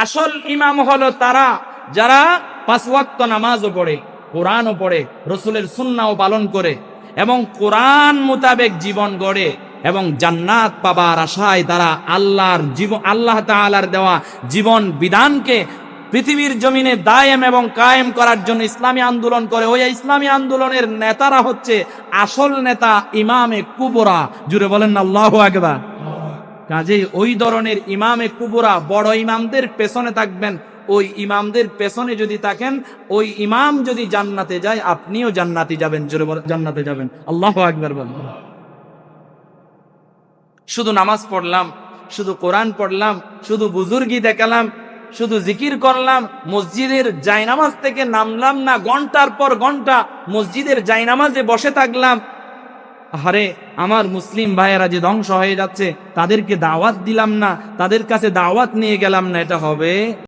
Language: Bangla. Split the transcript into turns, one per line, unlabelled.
আসল ইমাম হলো তারা যারা 5 ওয়াক্ত নামাজও পড়ে, কোরআনও পড়ে, রসুলের সুন্নাহও পালন করে এবং কোরআন মোতাবেক জীবন গড়ে এবং জান্নাত পাবার আশায় তারা আল্লাহ তাআলার দেওয়া জীবন বিধানকে পৃথিবীর জমিনে দায়েম এবং কায়েম করার জন্য ইসলামী আন্দোলন করে। ওই ইসলামী আন্দোলনের নেতারা হচ্ছে আসল নেতা ইমামে কুবরা। জুড়ে বলেন না আল্লাহু আকবার। কাজেই ওই ধরনের ইমামে কুবরা বড় ইমামদের পেছনে থাকবেন। ওই ইমামদের পেছনে যদি থাকেন, ওই ইমাম যদি জান্নাতে যায়, আপনিও জান্নাতে যাবেন। জোরে বলেন জান্নাতে যাবেন। আল্লাহু আকবার বলেন। শুধু নামাজ পড়লাম, শুধু কোরআন পড়লাম, শুধু বুজুর্গি দেখালাম, শুধু জিকির করলাম, মসজিদের জায়নামাজ থেকে নামলাম না, ঘন্টার পর ঘন্টা মসজিদের জায়নামাজে বসে থাকলাম, আরে আমার মুসলিম ভাইয়েরা যে ধ্বংস হয়ে যাচ্ছে তাদেরকে দাওয়াত দিলাম না, তাদের কাছে দাওয়াত নিয়ে গেলাম না, এটা হবে?